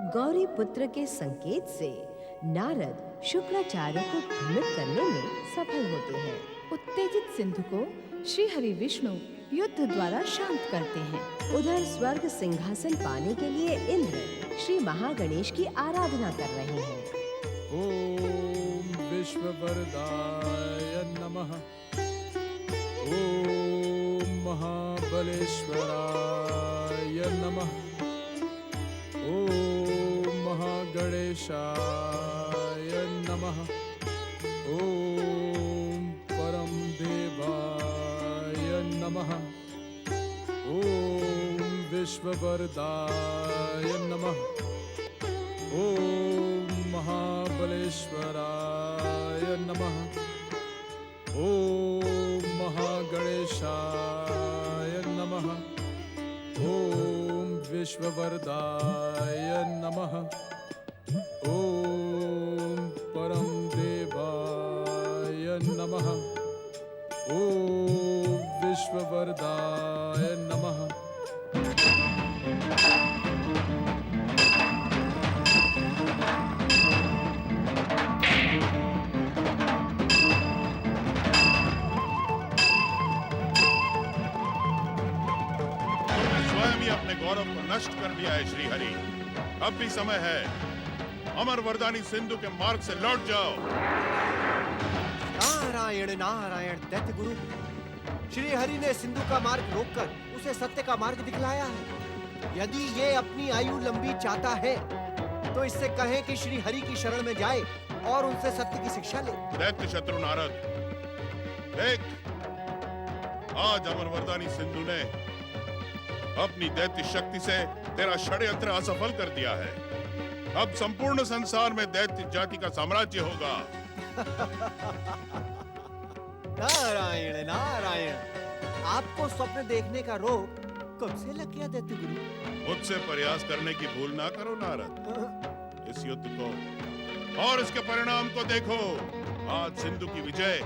गौरी पुत्र के संकेत से नारद शुक्राचार्य को भ्रमित करने में सफल होते हैं। उत्तेजित सिंधु को श्री हरि विष्णु युद्ध द्वारा शांत करते हैं। उधर स्वर्ग सिंहासन पाने के लिए इंद्र श्री महागणेश की आराधना कर रहे हैं। ओम विश्ववरदाय नमः। ओम महाबलेश्वराय नमः। ओम महागणेशाय नमः। ओम परम देवाय नमः। ओम विश्ववरदाय नमः। ओम महाबलेश्वराय नमः। ओम महागणेशाय नमः। ओम विश्ववरदाय नमः। ओम परम देवाय नमः। ओम विश्ववरदाय नमः। अपने गौरव को नष्ट कर दिया है श्री हरि। अब भी समय है, अमर वरदानी सिंधु के मार्ग से लौट जाओ। नारायण नारायण दैत्य गुरु, श्री हरि ने सिंधु का मार्ग रोककर उसे सत्य का मार्ग दिखलाया है। यदि ये अपनी आयु लंबी चाहता है तो इससे कहें कि श्री हरि की शरण में जाए और उनसे सत्य की शिक्षा ले। दैत्य शत्रु नारद, देख, आज अमर वरदानी सिंधु ने अपनी दैत्य शक्ति से तेरा षड्यंत्र असफल कर दिया है। अब संपूर्ण संसार में दैत्य जाति का साम्राज्य होगा। नारायण नारायण, आपको स्वप्न देखने का रोग कब से लग गया दैत्य गुरु? मुझसे प्रयास करने की भूल ना करो नारद। इस युद्ध को और इसके परिणाम को देखो। आज सिंधु की विजय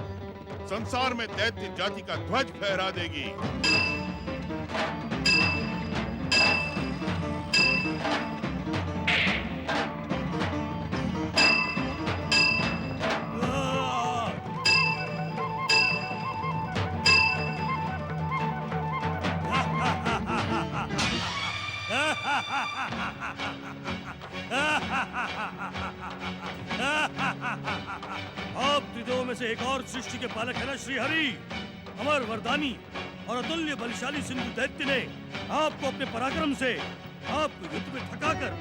संसार में दैत्य जाति का ध्वज फहरा देगी। आप त्रिदेवों में से एक और सृष्टि के पालक है ना श्री हरि। अमर वरदानी और अतुल्य बलशाली सिंधु दैत्य ने आपको अपने पराक्रम से आपको युद्ध में थकाकर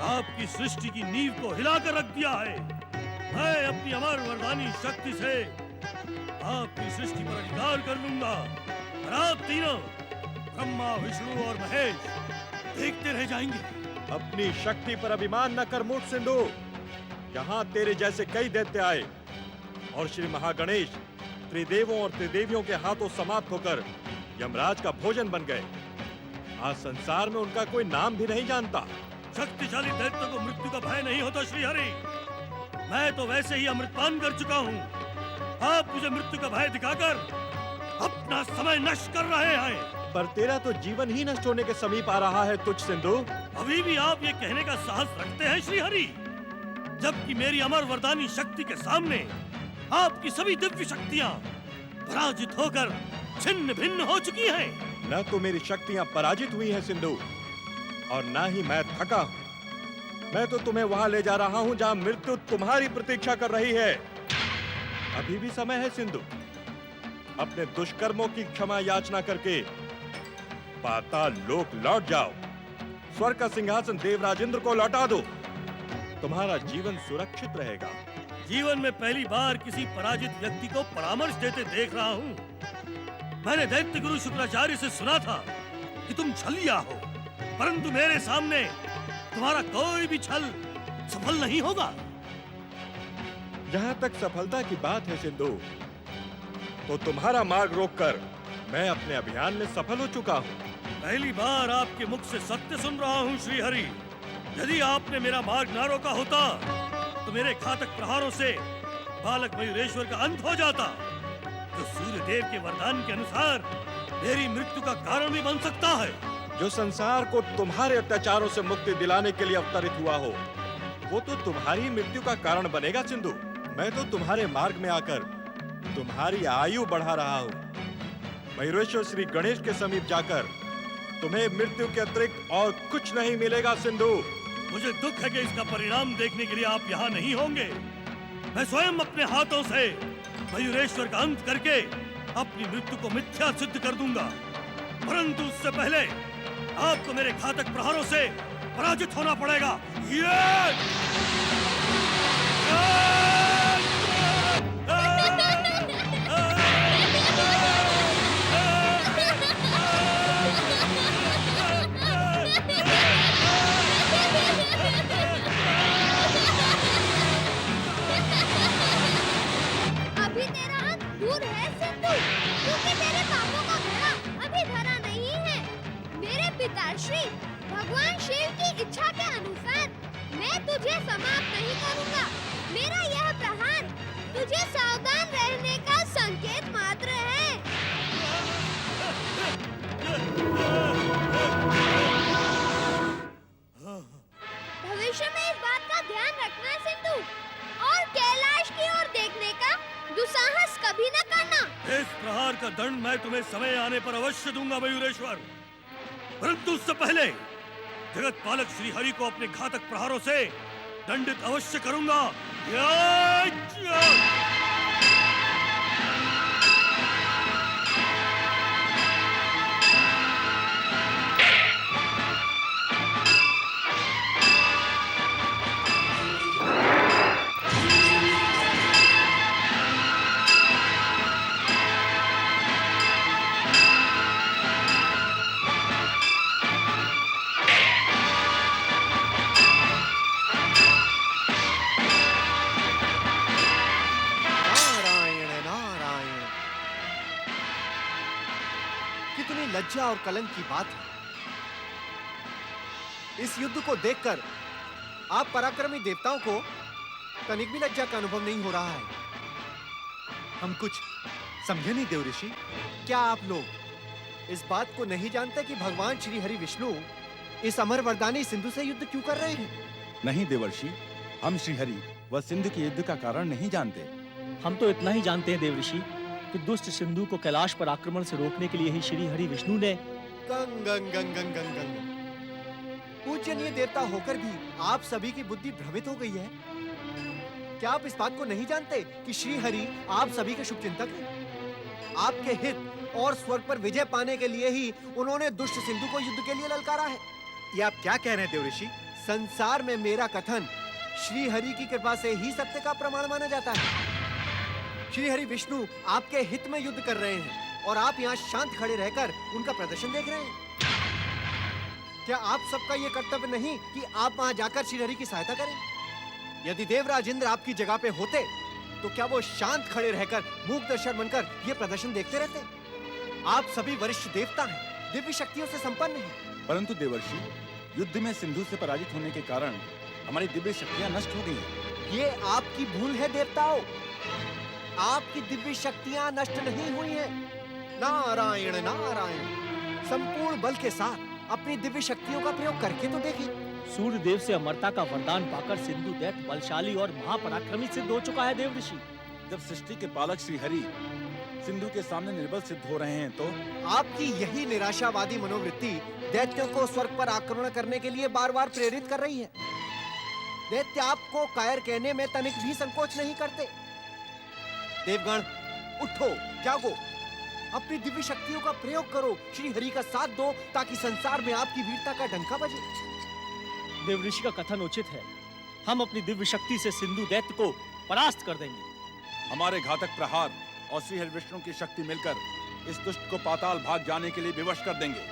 आपकी सृष्टि की नींव को हिलाकर रख दिया है। मैं अपनी अमर वरदानी शक्ति से आपकी सृष्टि पर अधिकार कर लूंगा और आप तीनों ब्रह्मा, विष्णु और महेश देखते रह जाएंगे। अपनी शक्ति पर अभिमान न कर मूर्ख सिंधु। यहाँ तेरे जैसे कई दैत्य आए और श्री महागणेश त्रिदेवों और त्रिदेवियों के हाथों समाप्त होकर यमराज का भोजन बन गए। आज संसार में उनका कोई नाम भी नहीं जानता। शक्तिशाली दैत्य को मृत्यु का भय नहीं होता श्री हरि। मैं तो वैसे ही अमृतपान कर चुका हूँ। आप मुझे मृत्यु का भय दिखाकर अपना समय नष्ट कर रहे हैं। पर तेरा तो जीवन ही नष्ट होने के समीप आ रहा है तुझ सिंधु। अभी भी आप ये कहने का साहस रखते हैं श्री हरि, जबकि मेरी अमर वरदानी शक्ति के सामने आपकी सभी दिव्य शक्तियाँ पराजित होकर छिन्न भिन्न हो चुकी हैं। न तो मेरी शक्तियाँ पराजित हुई हैं सिंधु, और न ही मैं थका हूँ। मैं तो तुम्हें वहां ले जा रहा हूँ जहाँ मृत्यु तुम्हारी प्रतीक्षा कर रही है। अभी भी समय है सिंधु, अपने दुष्कर्मों की क्षमा याचना करके पाताल लोक लौट जाओ। स्वर्ग का सिंहासन देवराज इंद्र को लौटा दो। तुम्हारा जीवन सुरक्षित रहेगा। जीवन में पहली बार किसी पराजित व्यक्ति को परामर्श देते देख रहा हूँ। मैंने दैत्य गुरु शुक्राचार्य से सुना था कि तुम छलिया हो, परंतु मेरे सामने तुम्हारा कोई भी छल सफल नहीं होगा। जहाँ तक सफलता की बात है सिंधु, तो तुम्हारा मार्ग रोककर मैं अपने अभियान में सफल हो चुका हूँ। पहली बार आपके मुख से सत्य सुन रहा हूँ श्री हरि। यदि आपने मेरा मार्ग न रोका होता तो मेरे घातक प्रहारों से बालक मयूरेश्वर का अंत हो जाता, जो सूर्य देव के वरदान के अनुसार मेरी मृत्यु का कारण भी बन सकता है। जो संसार को तुम्हारे अत्याचारों से मुक्ति दिलाने के लिए अवतरित हुआ हो, वो तो तुम्हारी मृत्यु का कारण बनेगा सिंधु। मैं तो तुम्हारे मार्ग में आकर तुम्हारी आयु बढ़ा रहा हूँ। मयूरेश्वर श्री गणेश के समीप जाकर तुम्हें मृत्यु के अतिरिक्त और कुछ नहीं मिलेगा सिंधु। मुझे दुख है कि इसका परिणाम देखने के लिए आप यहाँ नहीं होंगे। मैं स्वयं अपने हाथों से मयूरेश्वर का अंत करके अपनी मृत्यु को मिथ्या सिद्ध कर दूंगा, परंतु उससे पहले आपको मेरे घातक प्रहारों से पराजित होना पड़ेगा। अभी तेरा अंत दूर है सिंधु, क्योंकि तेरे पापों का घड़ा अभी धरा नहीं है। मेरे पिताश्री भगवान शिव की इच्छा के अनुसार मैं तुझे समाप्त नहीं करूंगा। मेरा यह प्रहार तुझे सावधान रहने का संकेत मात्र है। भविष्य में इस बात का ध्यान रखना सिंधु, और कैलाश की ओर देखने का दुस्साहस कभी न करना। इस प्रहार का दंड मैं तुम्हें समय आने पर अवश्य दूंगा मयूरेश्वर, परंतु उससे पहले जगत पालक श्री हरि को अपने घातक प्रहारों से दंडित अवश्य करूंगा। लज्जा और कलंक की बात है। इस युद्ध को देखकर आप पराक्रमी देवताओं को तनिक भी लज्जा का अनुभव नहीं हो रहा है। हम कुछ समझे नहीं देव ऋषि। क्या आप लोग इस बात को नहीं जानते कि भगवान श्री हरि विष्णु इस अमर वरदानी सिंधु से युद्ध क्यों कर रहे हैं? नहीं देवर्षि, हम श्रीहरि व सिंधु के युद्ध का कारण नहीं जानते। हम तो इतना ही जानते हैं देव ऋषि कि दुष्ट सिंधु को कैलाश पर आक्रमण से रोकने के लिए ही श्री हरि विष्णु ने पूजनीय देवता होकर भी आप सभी की बुद्धि भ्रमित हो गई है। क्या आप इस बात को नहीं जानते कि श्री हरि आप सभी के शुभ चिंतक हैं? आपके हित और स्वर्ग पर विजय पाने के लिए ही उन्होंने दुष्ट सिंधु को युद्ध के लिए ललकारा है। ये आप क्या कह रहे हैं देव ऋषि? संसार में मेरा कथन श्री हरि की कृपा से ही सत्य का प्रमाण माना जाता है। श्री हरि विष्णु आपके हित में युद्ध कर रहे हैं और आप यहाँ शांत खड़े रहकर उनका प्रदर्शन देख रहे हैं। क्या आप सबका ये कर्तव्य नहीं कि आप वहाँ जाकर श्री हरि की सहायता करें? यदि देवराज इंद्र आपकी जगह पे होते तो क्या वो शांत खड़े रहकर मूक दर्शन बनकर ये प्रदर्शन देखते रहते? आप सभी वरिष्ठ देवता हैं, दिव्य शक्तियों से संपन्न हैं। परंतु देवर्षि, युद्ध में सिंधु से पराजित होने के कारण हमारी दिव्य शक्तियां नष्ट हो गई हैं। ये आपकी भूल है देवताओं। आपकी दिव्य शक्तियां नष्ट नहीं हुई हैं। नारायण नारायण, संपूर्ण बल के साथ अपनी दिव्य शक्तियों का प्रयोग करके तो देखिए। सूर्य देव से अमरता का वरदान पाकर सिंधु दैत्य बलशाली और महापराक्रमी सिद्ध हो चुका है देव ऋषि। जब सृष्टि के पालक श्री हरि सिंधु के सामने निर्बल सिद्ध हो रहे हैं तो आपकी यही निराशावादी मनोवृत्ति दैत्यों को स्वर्ग पर आक्रमण करने के लिए बार-बार प्रेरित कर रही है। दैत्य आपको कायर कहने में तनिक भी संकोच नहीं करते। देवगण उठो, जागो, अपनी दिव्य शक्तियों का प्रयोग करो, श्री हरि का साथ दो ताकि संसार में आपकी वीरता का डंका बजे। देव ऋषि का कथन उचित है। हम अपनी दिव्य शक्ति से सिंधु दैत्य को परास्त कर देंगे। हमारे घातक प्रहार और श्री हरि विष्णु की शक्ति मिलकर इस दुष्ट को पाताल भाग जाने के लिए विवश कर देंगे।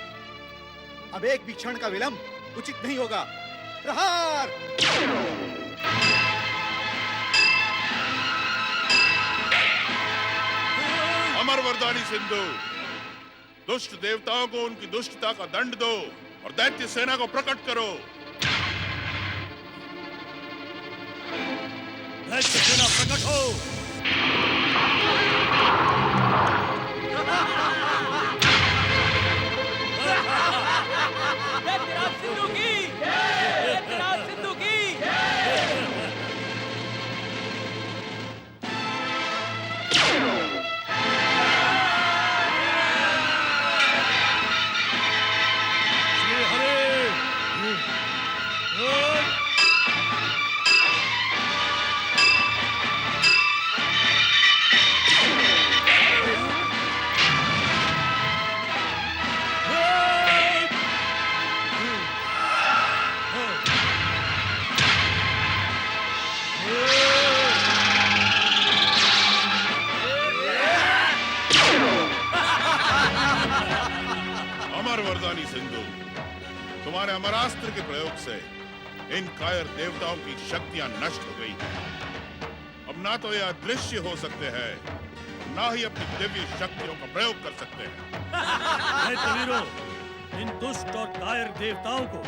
अब एक भी क्षण का विलंब उचित नहीं होगा। प्रहार! अमर वरदानी सिंधु, दुष्ट देवताओं को उनकी दुष्टता का दंड दो और दैत्य सेना को प्रकट करो। दैत्य सेना प्रकट हो। अमर वरदानी सिंधु, तुम्हारे अमरास्त्र के प्रयोग से इन कायर देवताओं की शक्तियां नष्ट हो गई हैं। अब ना तो ये अदृश्य हो सकते हैं, ना ही अपनी दिव्य शक्तियों का प्रयोग कर सकते हैं। वीरों, इन दुष्ट और कायर देवताओं को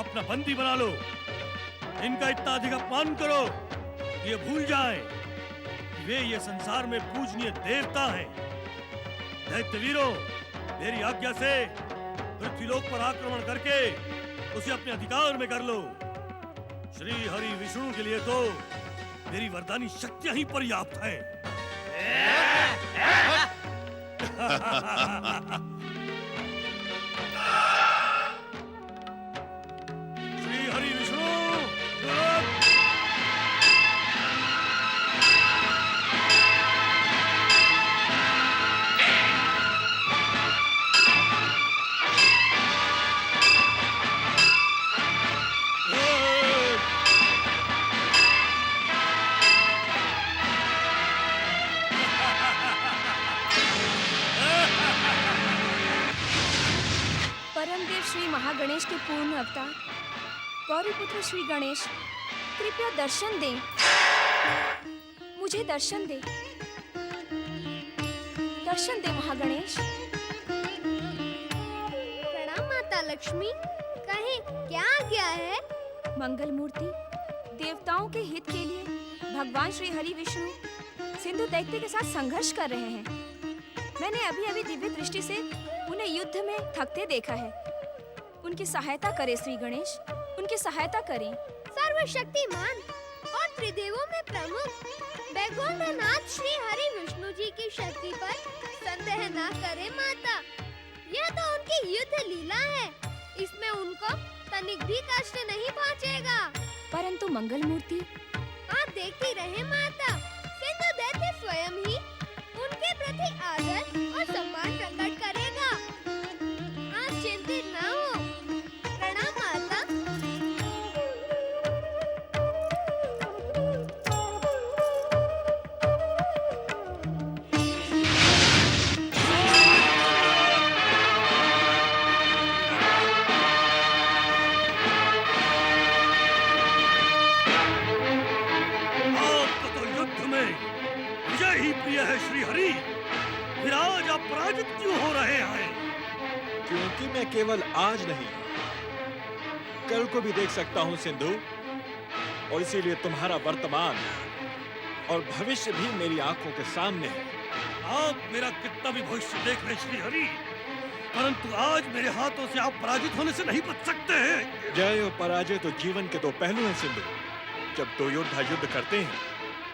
अपना बंदी बना लो। इनका इतना अधिक अपमान करो कि ये भूल जाएं कि वे ये संसार में पूजनीय देवता हैं। दैत्यवीरों, मेरी आज्ञा से पृथ्वीलोक पर आक्रमण करके उसे अपने अधिकार में कर लो। श्री हरि विष्णु के लिए तो मेरी वरदानी शक्तियां ही पर्याप्त हैं। श्री हरि विष्णु परमदेव श्री महागणेश के पूर्ण अवतार गौरीपुत्र श्री गणेश, कृपया दर्शन दें। मुझे दर्शन दे, दर्शन दे महागणेश। प्रणाम माता लक्ष्मी, कहें क्या आज्ञा है? मंगल मूर्ति, देवताओं के हित के लिए भगवान श्री हरि विष्णु सिंधु दैत्य के साथ संघर्ष कर रहे हैं। मैंने अभी अभी दिव्य दृष्टि से उन्हें युद्ध में थकते देखा है। उनकी सहायता करें श्री गणेश, उनकी सहायता करें। सर्वशक्तिमान और त्रिदेवों में प्रमुख वैकुंठनाथ श्री हरि विष्णु जी की शक्ति पर संदेह न करें माता। यह तो उनकी युद्ध लीला है, इसमें उनको तनिक भी कष्ट नहीं पहुँचेगा। परंतु मंगल मूर्ति, आप देखती रहे माता, सिंधु दैत्य स्वयं ही उनके प्रति आदर और सम्मान प्रकट करेगा। आप चिंतित न हो। प्रणाम माता। आपको तो युद्ध में विजय ही प्रिय है श्री हरि, फिर आज आप पराजित क्यों हो रहे हैं? क्योंकि मैं केवल आज नहीं, कल को भी देख सकता हूं सिंधु, और इसीलिए तुम्हारा वर्तमान और भविष्य भी मेरी आंखों के सामने है। आप मेरा कितना भी भविष्य देख रहे श्री हरि, परंतु आज मेरे हाथों से आप पराजित होने से नहीं बच सकते हैं। जय और पराजय तो जीवन के दो पहलू हैं सिंधु। जब दो योद्धा युद्ध करते हैं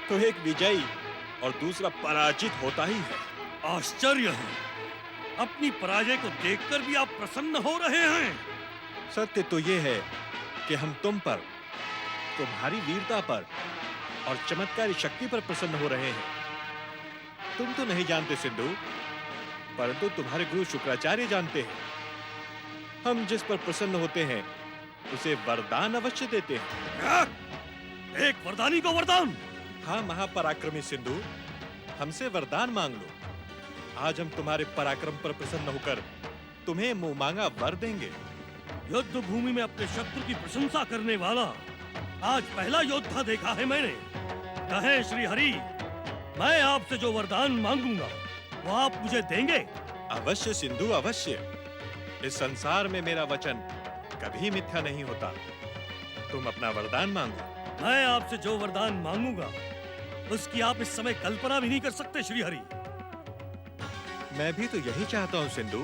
तो एक विजयी और दूसरा पराजित होता ही है। आश्चर्य है, अपनी पराजय को देखकर भी आप प्रसन्न हो रहे हैं। सत्य तो ये है कि हम तुम पर, तुम्हारी वीरता पर और चमत्कारी शक्ति पर प्रसन्न हो रहे हैं। तुम तो नहीं जानते सिंधु, परंतु तुम्हारे गुरु शुक्राचार्य जानते हैं। हम जिस पर प्रसन्न होते हैं उसे वरदान अवश्य देते हैं। एक वरदानी को वरदान? हाँ महापराक्रमी सिंधु, हमसे वरदान मांग लो। आज हम तुम्हारे पराक्रम पर प्रसन्न होकर तुम्हें मुंह मांगा वर देंगे। युद्ध भूमि में अपने शत्रु की प्रशंसा करने वाला आज पहला योद्धा देखा है मैंने। कहें श्री हरि, मैं आपसे जो वरदान मांगूंगा वो आप मुझे देंगे? अवश्य सिंधु, अवश्य। इस संसार में मेरा वचन कभी मिथ्या नहीं होता। तुम अपना वरदान मांगो। मैं आपसे जो वरदान मांगूंगा उसकी आप इस समय कल्पना भी नहीं कर सकते श्री हरि। मैं भी तो यही चाहता हूँ सिंधु,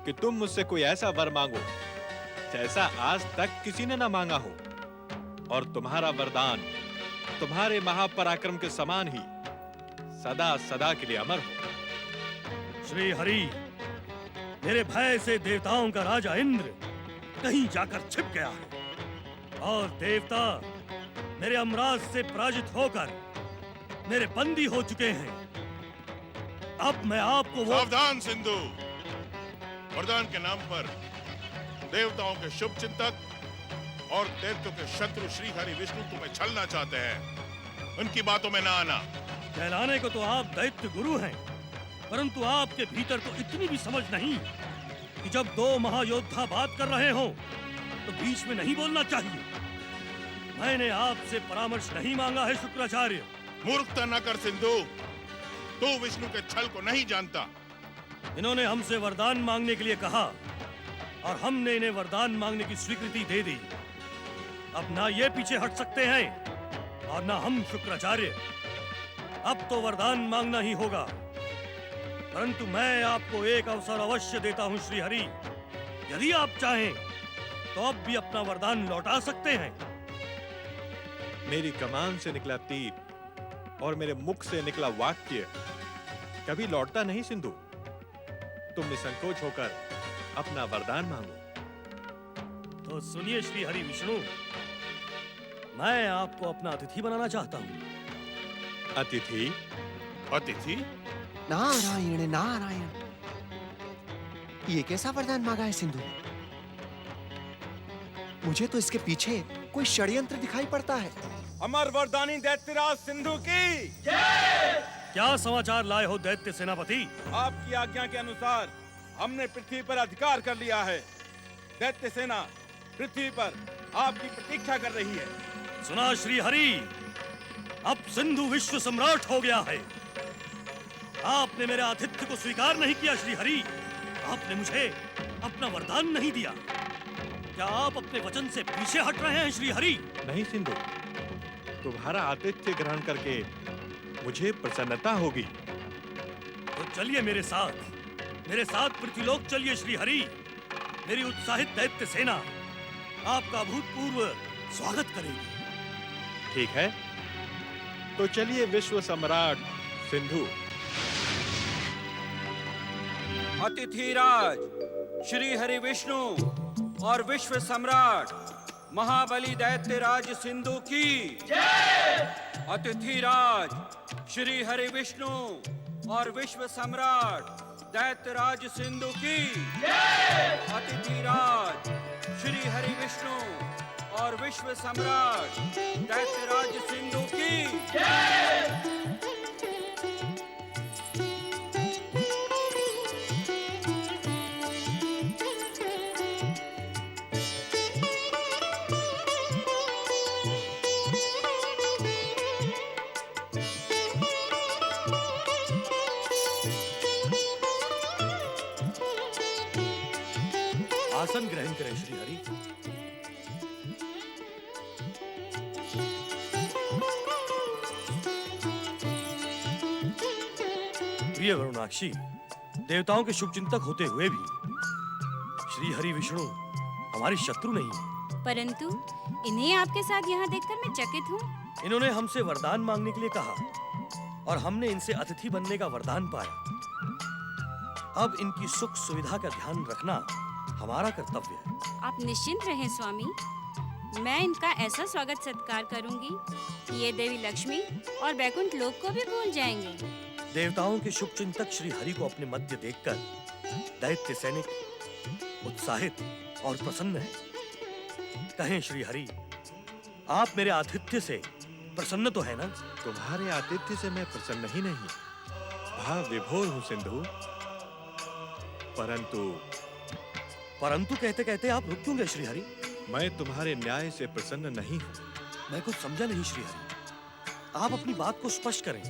कि तुम मुझसे कोई ऐसा वर मांगो जैसा आज तक किसी ने ना मांगा हो, और तुम्हारा वरदान तुम्हारे महापराक्रम के समान ही सदा सदा के लिए अमर हो। श्री हरि, मेरे भय से देवताओं का राजा इंद्र कहीं जाकर छिप गया है, और देवता मेरे अमराज से पराजित होकर मेरे बंदी हो चुके हैं। अब मैं आपको सावधान सिंधु, वरदान के नाम पर देवताओं के शुभ चिंतक और दैत्यों के शत्रु श्री हरि विष्णु तुम्हें छलना चाहते हैं। उनकी बातों में ना आना। कहलाने को तो आप दैत्य गुरु हैं, परंतु आपके भीतर तो इतनी भी समझ नहीं कि जब दो महायोद्धा बात कर रहे हों तो बीच में नहीं बोलना चाहिए। मैंने आपसे परामर्श नहीं मांगा है शुक्राचार्य। मूर्खता न कर सिंधु, तू विष्णु के छल को नहीं जानता। इन्होंने हमसे वरदान मांगने के लिए कहा और हमने इन्हें वरदान मांगने की स्वीकृति दे दी। अब ना ये पीछे हट सकते हैं और ना हम शुक्राचार्य। अब तो वरदान मांगना ही होगा, परंतु मैं आपको एक अवसर अवश्य देता हूं श्रीहरि। यदि आप चाहें तो अब भी अपना वरदान लौटा सकते हैं। मेरी कमान से निकला तीर और मेरे मुख से निकला वाक्य कभी लौटता नहीं सिंधु। तुम निसंकोच होकर अपना वरदान मांगो। तो सुनिए श्री हरि विष्णु, मैं आपको अपना अतिथि बनाना चाहता हूँ। अतिथि? अतिथि? नारायण नारायण, ये कैसा वरदान मांगा है सिंधु? मुझे तो इसके पीछे कोई षड्यंत्र दिखाई पड़ता है। अमर वरदानी दैत्यराज सिंधु की क्या समाचार लाए हो दैत्य सेनापति? आपकी आज्ञा के अनुसार हमने पृथ्वी पर अधिकार कर लिया है। दैत्य सेना पृथ्वी पर आपकी प्रतीक्षा कर रही है। सुना श्री हरि, अब सिंधु विश्व सम्राट हो गया है। आपने मेरे आतिथ्य को स्वीकार नहीं किया श्री हरि। आपने मुझे अपना वरदान नहीं दिया। क्या आप अपने वचन से पीछे हट रहे हैं श्री हरि? नहीं सिंधु, तुम्हारा आतिथ्य ग्रहण करके मुझे प्रसन्नता होगी। तो चलिए मेरे साथ पृथ्वीलोक चलिए श्री हरि। मेरी उत्साहित दैत्य सेना आपका अभूतपूर्व स्वागत करेगी। ठीक है, तो चलिए विश्व सम्राट सिंधु। अतिथिराज श्री हरि विष्णु और विश्व सम्राट महाबली दैत्यराज सिंधु की जय। अतिथिराज श्री हरि विष्णु और विश्व सम्राट दैत्यराज सिंधु की जय। अतिथिराज श्री हरि विष्णु और विश्व सम्राट दैत्यराज सिंधु की जय। आसन ग्रहण करें श्री हरि। प्रिय वरुणाक्षी, देवताओं के शुभ चिंतक होते हुए भी श्री हरि विष्णु हमारी शत्रु नहीं है। परंतु इन्हें आपके साथ यहाँ देखकर मैं चकित हूँ। इन्होंने हमसे वरदान मांगने के लिए कहा और हमने इनसे अतिथि बनने का वरदान पाया। अब इनकी सुख सुविधा का ध्यान रखना हमारा कर्तव्य है। आप निश्चिंत रहें स्वामी, मैं इनका ऐसा स्वागत सत्कार करूंगी कि ये देवी लक्ष्मी और बैकुंठ लोक को भी भूल जाएंगे। देवताओं के शुभ चिंतक श्री हरि को अपने मध्य देखकर दैत्य सैनिक उत्साहित और प्रसन्न है। कहें श्री हरि, आप मेरे आतिथ्य से प्रसन्न तो है ना? तुम्हारे आतिथ्य से मैं प्रसन्न ही नहीं, भाव विभोर हूँ सिंधु। परंतु कहते कहते आप रुक क्यों गए श्री हरि? मैं तुम्हारे न्याय से प्रसन्न नहीं हूँ। मैं कुछ समझा नहीं श्री हरि, आप अपनी बात को स्पष्ट करें।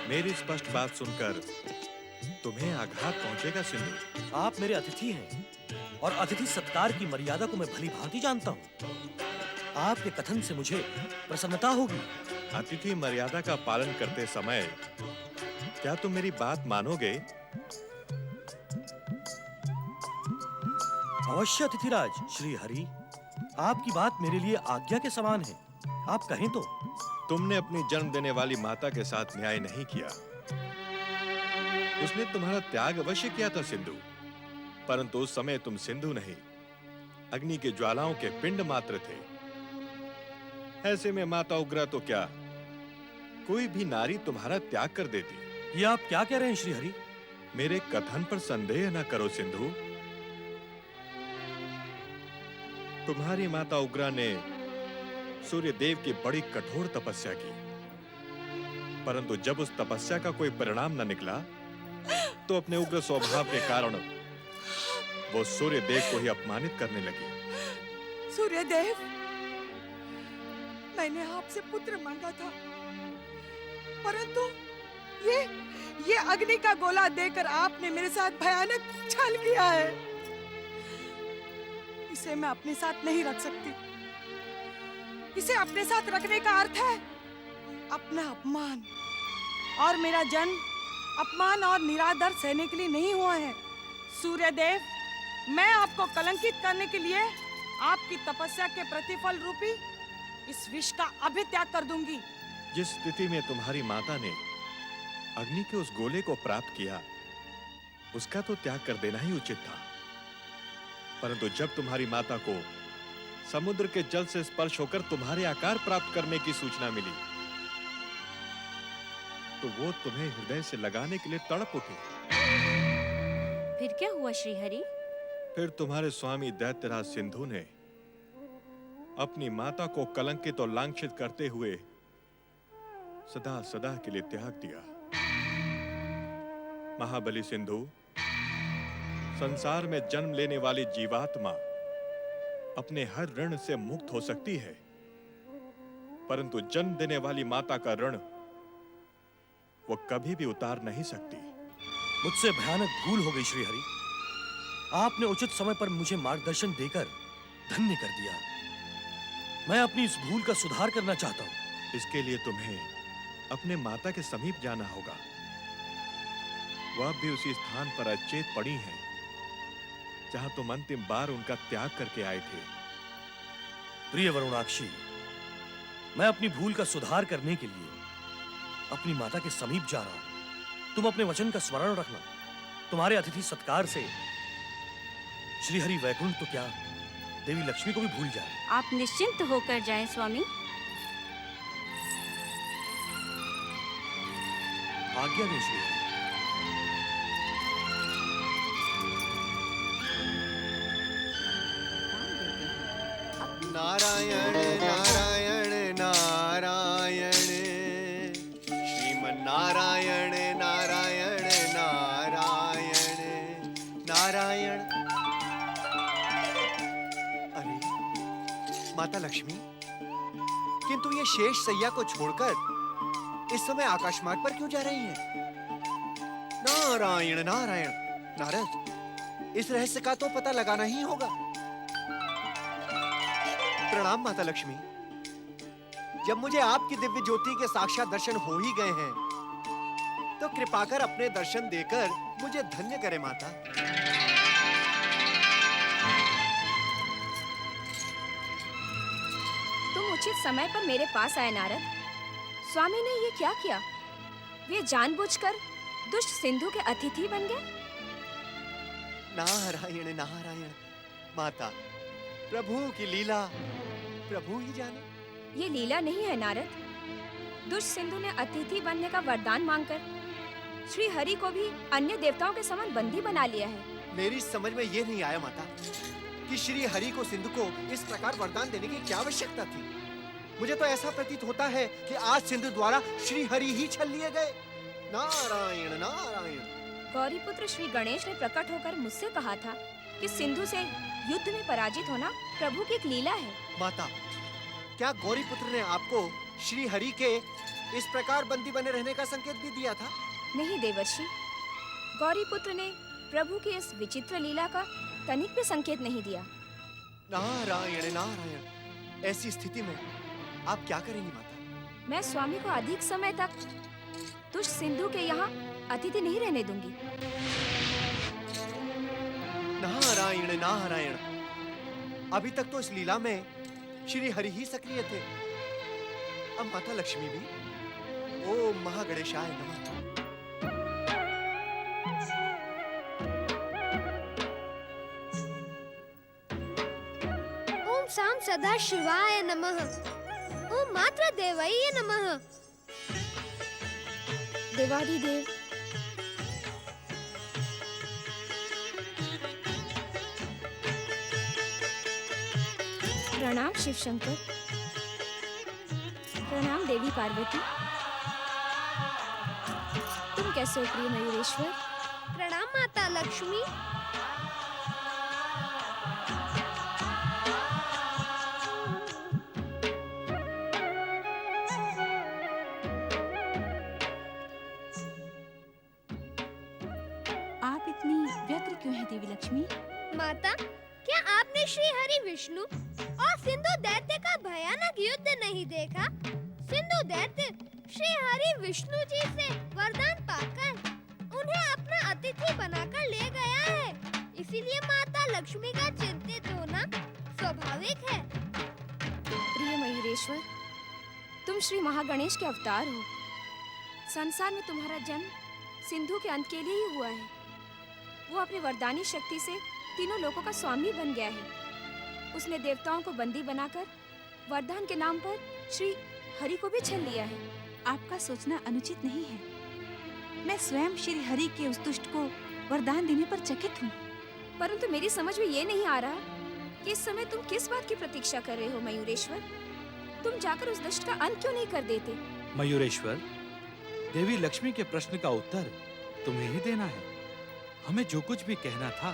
मेरी स्पष्ट बात सुनकर तुम्हें आघात पहुंचेगा सिंधु। आप मेरे अतिथि हैं और अतिथि सत्कार की मर्यादा को मैं भली भांति जानता हूँ। आपके कथन से मुझे प्रसन्नता होगी। अतिथि मर्यादा का पालन करते समय क्या तुम मेरी बात मानोगे? अवश्य अतिथिराज श्री हरि, आपकी बात मेरे लिए आज्ञा के समान है। आप कहें तो। तुमने अपनी जन्म देने वाली माता के साथ न्याय नहीं किया। उसने तुम्हारा त्याग अवश्य किया था सिंधु, परंतु उस समय तुम सिंधु नहीं, अग्नि के ज्वालाओं के पिंड मात्र थे। ऐसे में माता उग्रा तो क्या कोई भी नारी तुम्हारा त्याग कर देती। ये आप क्या कह रहे हैं श्री हरि? मेरे कथन पर संदेह न करो सिंधु। तुम्हारी माता उग्रा ने सूर्य देव की बड़ी कठोर तपस्या की, परंतु जब उस तपस्या का कोई परिणाम न निकला तो अपने उग्र स्वभाव के कारण वो सूर्य देव को ही अपमानित करने लगी। सूर्यदेव, मैंने आपसे पुत्र मांगा था, परंतु ये अग्नि का गोला देकर आपने मेरे साथ भयानक छल किया है। इसे मैं अपने साथ नहीं रख सकती। इसे अपने साथ रखने का अर्थ है अपना अपमान, और मेरा जन्म अपमान और निरादर सहने के लिए नहीं हुआ है। सूर्यदेव, मैं आपको कलंकित करने के लिए आपकी तपस्या के प्रतिफल रूपी इस विष का अभी त्याग कर दूंगी। जिस स्थिति में तुम्हारी माता ने अग्नि के उस गोले को प्राप्त किया, उसका तो त्याग कर देना ही उचित था। परंतु जब तुम्हारी माता को समुद्र के जल से स्पर्श होकर तुम्हारे आकार प्राप्त करने की सूचना मिली, तो वो तुम्हें हृदय से लगाने के लिए तड़प उठी। फिर क्या हुआ श्रीहरि? फिर तुम्हारे स्वामी दैत्यराज सिंधु ने अपनी माता को कलंकित और लांछित करते हुए सदा सदा के लिए त्याग दिया। महाबली सिंधु, संसार में जन्म लेने वाली जीवात्मा अपने हर ऋण से मुक्त हो सकती है, परंतु जन्म देने वाली माता का ऋण वो कभी भी उतार नहीं सकती। मुझसे भयानक भूल हो गई श्रीहरि। आपने उचित समय पर मुझे मार्गदर्शन देकर धन्य कर दिया। मैं अपनी इस भूल का सुधार करना चाहता हूँ। इसके लिए तुम्हें अपने माता के समीप जाना होगा। वह भी उसी स्थान पर अचेत पड़ी हैं, जहां तुम अंतिम बार उनका त्याग करके आए थे। प्रिय वरुणाक्षी, मैं अपनी भूल का सुधार करने के लिए अपनी माता के समीप जा रहा हूं। तुम अपने वचन का स्मरण रखना। तुम्हारे अतिथि सत्कार से श्रीहरि वैकुंठ तो क्या, देवी लक्ष्मी को भी भूल जाए। आप निश्चिंत होकर जाएं स्वामी। आज्ञा दें श्रीहरि। नारायण नारायण नारायण, श्रीमन नारायण नारायण नारायण नारायण। अरे माता लक्ष्मी, किंतु ये शेष सैया को छोड़कर इस समय आकाश मार्ग पर क्यों जा रही हैं? नारायण नारायण। नारद, इस रहस्य का तो पता लगाना ही होगा। प्रणाम माता लक्ष्मी। जब मुझे आपकी दिव्य ज्योति के साक्षात दर्शन हो ही गए हैं, तो कृपा कर अपने दर्शन देकर मुझे धन्य करें माता। तुम उचित समय पर मेरे पास आए नारद। स्वामी ने ये क्या किया? वे जानबूझकर दुष्ट सिंधु के अतिथि बन गए। नारायण नारायण। माता, प्रभु की लीला प्रभु ही जाने। ये लीला नहीं है नारद। दुष्ट सिंधु ने अतिथि बनने का वरदान मांगकर श्री हरि को भी अन्य देवताओं के समान बंदी बना लिया है। मेरी समझ में ये नहीं आया माता कि श्री हरि को सिंधु को इस प्रकार वरदान देने की क्या आवश्यकता थी। मुझे तो ऐसा प्रतीत होता है कि आज सिंधु द्वारा श्री हरि ही छल लिए गए। नारायण नारायण। गौरीपुत्र श्री गणेश ने प्रकट होकर मुझसे कहा था कि सिंधु से युद्ध में पराजित होना प्रभु की एक लीला है। माता, क्या गौरीपुत्र ने आपको श्री हरि के इस प्रकार बंदी बने रहने का संकेत भी दिया था? नहीं देवर्षि, गौरीपुत्र ने प्रभु की इस विचित्र लीला का तनिक भी संकेत नहीं दिया। नारायण नारायण। ऐसी स्थिति में आप क्या करेंगी माता? मैं स्वामी को अधिक समय तक दुष्ट सिंधु के यहाँ अतिथि नहीं रहने दूंगी। नारायण नारायण। अभी तक तो इस लीला में श्री हरि ही सक्रिय थे, अब माता लक्ष्मी भी। ओम महागणेशाय नमः। ओम साम सदा शिवाय नमः। ओम मात्र देवये नमः। देवादिदेव, प्रणाम शिव शंकर। प्रणाम देवी पार्वती। तुम कैसे हो प्रिय मयूरेश्वर? प्रणाम माता लक्ष्मी। क्यों है देवी लक्ष्मी? माता, क्या आपने श्री हरि विष्णु और सिंधु दैत्य का भयानक युद्ध नहीं देखा? सिंधु दैत्य श्री हरि विष्णु जी से वरदान पाकर उन्हें अपना अतिथि बनाकर ले गया है। इसीलिए माता लक्ष्मी का चिंतित होना स्वाभाविक है। प्रिय मयूरेश्वर, तुम श्री महागणेश के अवतार हो। संसार में तुम्हारा जन्म सिंधु के अंत के लिए ही हुआ है। वो अपनी वरदानी शक्ति से तीनों लोकों का स्वामी बन गया है। उसने देवताओं को बंदी बनाकर वरदान के नाम पर श्री हरि को भी छीन लिया है। आपका सोचना अनुचित नहीं है। मैं स्वयं श्री हरि के उस दुष्ट को वरदान देने पर चकित हूँ। परंतु मेरी समझ में ये नहीं आ रहा कि इस समय तुम किस बात की प्रतीक्षा कर रहे हो मयूरेश्वर। तुम जाकर उस दुष्ट का अंत क्यों नहीं कर देते? मयूरेश्वर, देवी लक्ष्मी के प्रश्न का उत्तर तुम्हें ही देना है। हमें जो कुछ भी कहना था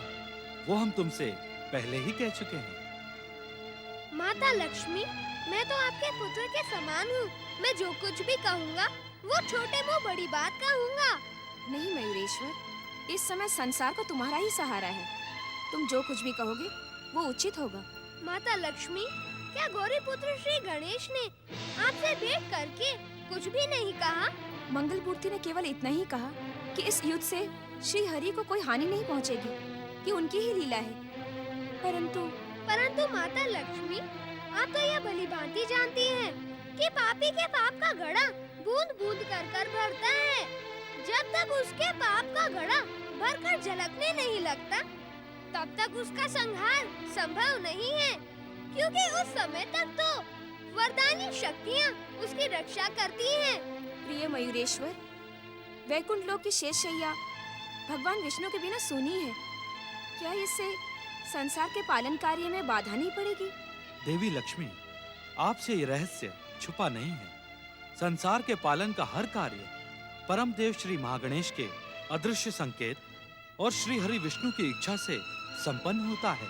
वो हम तुमसे पहले ही कह चुके हैं। माता लक्ष्मी, मैं तो आपके पुत्र के समान हूँ। मैं जो कुछ भी कहूँगा वो छोटे मुंह बड़ी बात कहूँगा। नहीं मयूरेश्वर, इस समय संसार को तुम्हारा ही सहारा है। तुम जो कुछ भी कहोगे वो उचित होगा। माता लक्ष्मी, क्या गौरी पुत्र श्री गणेश ने आपसे भेंट करके कुछ भी नहीं कहा? मंगल मूर्ति ने केवल इतना ही कहा कि इस युद्ध से श्री हरि को कोई हानि नहीं पहुंचेगी, कि उनकी ही लीला है। परंतु माता लक्ष्मी, आप तो यह भली भांति जानती हैं कि पापी के पाप का घड़ा बूंद बूंद कर भरता है। जब तक उसके पाप का घड़ा भरकर झलकने नहीं लगता, तब तक उसका संहार संभव नहीं है, क्योंकि उस समय तक तो वरदानी शक्तियाँ उसकी रक्षा करती हैं। प्रिय मयूरेश्वर, वैकुंठ लोक की शेष शैया भगवान विष्णु के बिना सूनी है। क्या इससे संसार के पालन कार्य में बाधा नहीं पड़ेगी? देवी लक्ष्मी, आपसे ये रहस्य छुपा नहीं है। संसार के पालन का हर कार्य परम देव श्री महागणेश के अदृश्य संकेत और श्री हरि विष्णु की इच्छा से संपन्न होता है।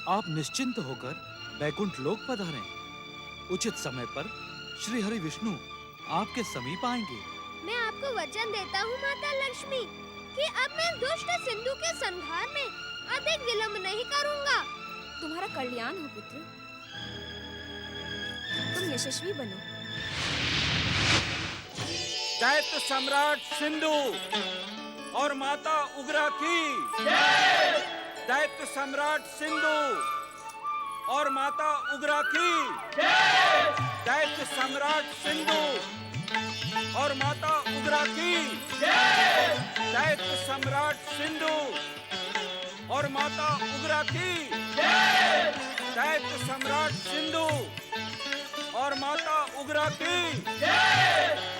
आप निश्चिंत होकर वैकुंठ लोक पधारें। उचित समय पर श्री हरि विष्णु आपके समीप आएंगे। मैं आपको वचन देता हूँ माता लक्ष्मी कि अब मैं दुष्ट सिंधु के संहार में अधिक विलंब नहीं करूँगा। तुम्हारा कल्याण हो पुत्र। तुम यशस्वी बनो। दैत्य सम्राट सिंधु और माता उग्रा की जय। दैत्य सम्राट सिंधु और माता उग्रा की जय। दैत्य सम्राट सिंधु और माता उग्रा की जय। दैत्य सम्राट सिंधु और माता उग्रा की जय। दैत्य सम्राट सिंधु और माता उग्रा की जय।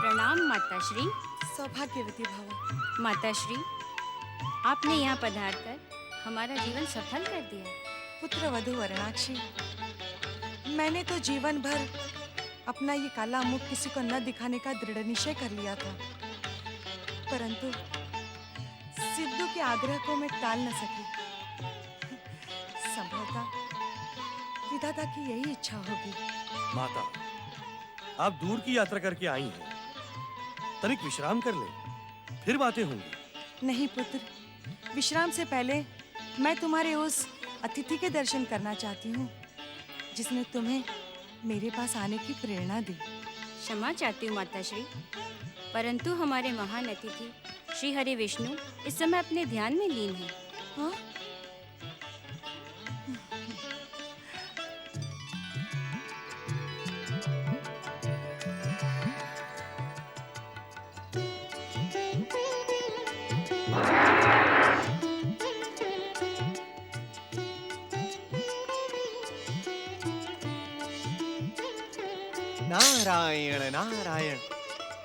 प्रणाम माताश्री। सौभाग्यवती भव। माताश्री, आपने यहाँ पधारकर हमारा जीवन सफल कर दिया। पुत्र वधू वरणाक्षी, मैंने तो जीवन भर अपना ये काला मुख किसी को न दिखाने का दृढ़ निश्चय कर लिया था, परंतु सिद्धू के आग्रह को मैं टाल न सकी। संभवतः विधाता की यही इच्छा होगी। माता, आप दूर की यात्रा करके आई हैं। तनिक विश्राम कर ले, फिर बातें होंगी। नहीं पुत्र, विश्राम से पहले मैं तुम्हारे उस अतिथि के दर्शन करना चाहती हूँ जिसने तुम्हें मेरे पास आने की प्रेरणा दी। क्षमा चाहती हूँ माताश्री, परंतु हमारे महान अतिथि श्री हरि विष्णु इस समय अपने ध्यान में लीन हैं। हाँ? नारायण नारायण।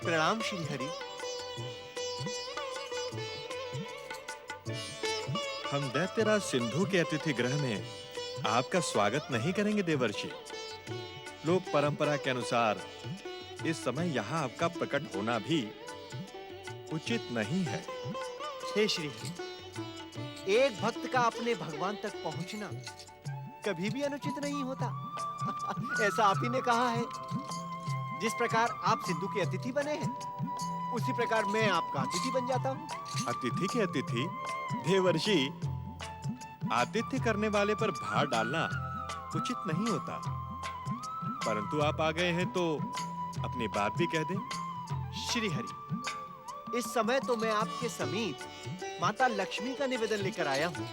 प्रणाम श्री हरि। हम दैत्यराज सिंधु के अतिथि गृह में आपका स्वागत नहीं करेंगे देवर्षि। लोक परंपरा के अनुसार इस समय यहाँ आपका प्रकट होना भी उचित नहीं है। हे श्री हरि, एक भक्त का अपने भगवान तक पहुंचना कभी भी अनुचित नहीं होता। ऐसा आप ही ने कहा है। जिस प्रकार आप सिंधु के अतिथि बने हैं, उसी प्रकार मैं आपका अतिथि बन जाता हूँ। अतिथि के अतिथि देवर्षि, आतिथ्य करने वाले पर भार डालना उचित नहीं होता। परंतु आप आ गए हैं तो अपनी बात भी कह दें। श्री हरि, इस समय तो मैं आपके समीप माता लक्ष्मी का निवेदन लेकर आया हूँ।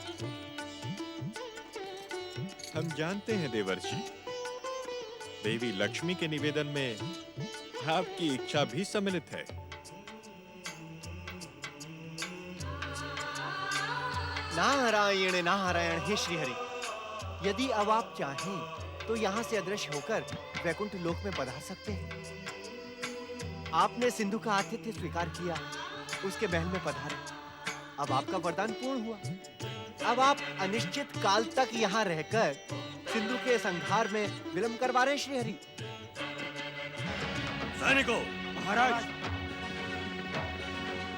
हम जानते हैं देवर्षि, देवी लक्ष्मी के निवेदन में आपकी इच्छा भी सम्मिलित है। नारायण नारायण। हे श्री हरि, यदि अब आप चाहें तो यहाँ से अदृश्य होकर वैकुंठ लोक में पधार सकते हैं। आपने सिंधु का आतिथ्य स्वीकार किया, उसके महल में पधारे। अब आपका वरदान पूर्ण हुआ। अब आप अनिश्चित काल तक यहाँ रहकर सिंधु के संहार में विलंब करवा रहे श्री हरि। सैनिकों, महाराज,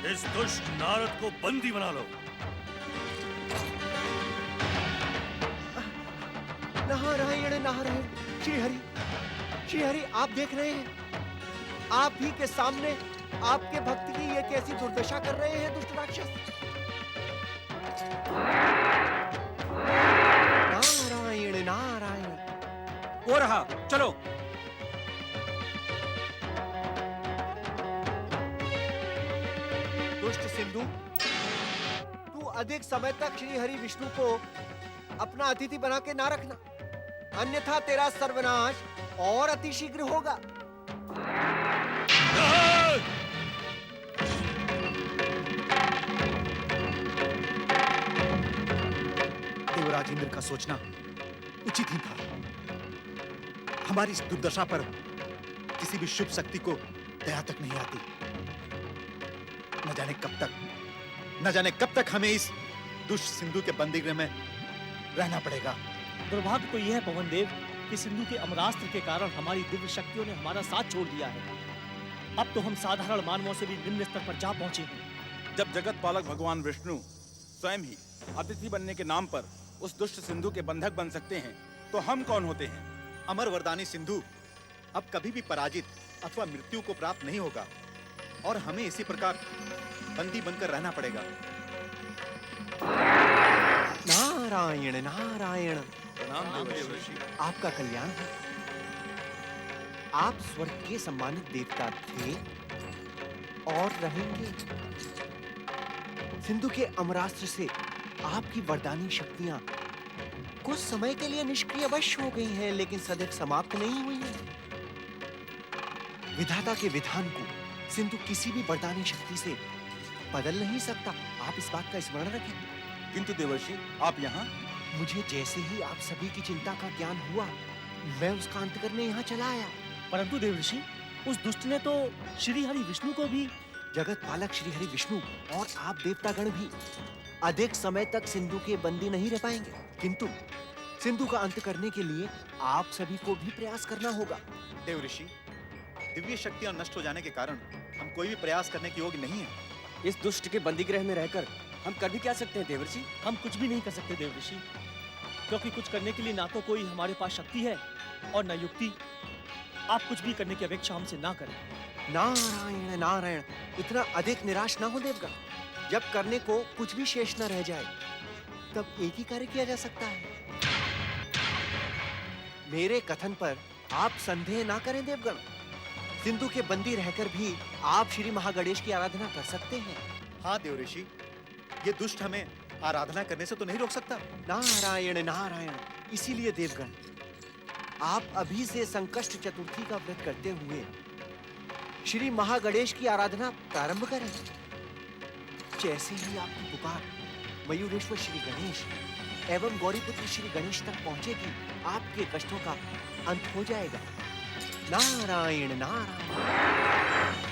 इस दुष्ट नारद को बंदी बना लो। नारायण नारायण। श्री हरि, आप देख रहे हैं, आप ही के सामने आपके भक्त की ये कैसी दुर्दशा कर रहे हैं दुष्ट राक्षस। नारायण नारायण। वो रहा, चलो। दुष्ट सिंधु, तू अधिक समय तक श्री हरि विष्णु को अपना अतिथि बना के ना रखना, अन्यथा तेरा सर्वनाश और अतिशीघ्र होगा। देवराज इंद्र का सोचना उचित ही था। हमारी इस दुर्दशा पर किसी भी शुभ शक्ति को दया तक नहीं आती। न जाने कब तक हमें इस दुष्ट सिंधु के बंदीगृह में रहना पड़ेगा। दुर्भाग्य तो यह है पवन देव कि सिंधु के अमरास्त्र के कारण हमारी दिव्य शक्तियों ने हमारा साथ छोड़ दिया है। अब तो हम साधारण मानवों से भी निम्न स्तर पर जा पहुंचे हैं। जब जगत पालक भगवान विष्णु स्वयं ही अतिथि बनने के नाम पर उस दुष्ट सिंधु के बंधक बन सकते हैं, तो हम कौन होते हैं? अमर वरदानी सिंधु अब कभी भी पराजित अथवा मृत्यु को प्राप्त नहीं होगा और हमें इसी प्रकार बंदी बनकर रहना पड़ेगा। नारायण नारायण। प्रणाम देवर्षि। आपका कल्याण हो। आप स्वर्ग के सम्मानित देवता थे और रहेंगे। सिंधु के अमरास्त्र से आपकी वरदानी शक्तियां कुछ समय के लिए निष्क्रिय अवश्य हो गई हैं, लेकिन सदैव समाप्त नहीं हुई हैं। विधाता के विधान को सिंधु किसी भी वरदानी शक्ति से बदल नहीं सकता। आप इस बात का स्मरण रखें। किंतु देवर्षि, आप यहाँ? मुझे जैसे ही आप सभी की चिंता का ज्ञान हुआ, मैं उसका अंत करने यहाँ चला आया। परंतु देवर्षि, उस दुष्ट ने तो श्री हरि विष्णु को भी। जगत पालक श्री हरि विष्णु और आप देवतागण भी अधिक समय तक सिंधु के बंदी नहीं रह पाएंगे, किंतु सिंधु का अंत करने के लिए आप सभी को भी प्रयास करना होगा। देव ऋषि, दिव्य शक्तियां नष्ट हो जाने के कारण हम कोई भी प्रयास करने के योग्य नहीं है। इस दुष्ट के बंदीगृह में रहकर हम कर भी क्या सकते हैं देवर्षि? हम कुछ भी नहीं कर सकते देवर्षि, क्योंकि कुछ करने के लिए ना तो कोई हमारे पास शक्ति है और न युक्ति। आप कुछ भी करने की अपेक्षा हमसे ना करें। नारायण नारायण। इतना अधिक निराश ना हो देवगण। जब करने को कुछ भी शेष न रह जाए, तब एक ही कार्य किया जा सकता है। मेरे कथन पर आप संदेह ना करें देवगण। सिंधु के बंदी रहकर भी आप श्री महागणेश की आराधना कर सकते हैं। हाँ देव ऋषि, ये दुष्ट हमें आराधना करने से तो नहीं रोक सकता। नारायण नारायण। इसीलिए देवगण, आप अभी से संकष्ट चतुर्थी का व्रत करते हुए श्री महागणेश की आराधना प्रारंभ करें। जैसे ही आपकी पुकार मयूरेश्वर श्री गणेश एवं गौरीपुत्र श्री गणेश तक पहुंचेगी, आपके कष्टों का अंत हो जाएगा। नारायण नारायण।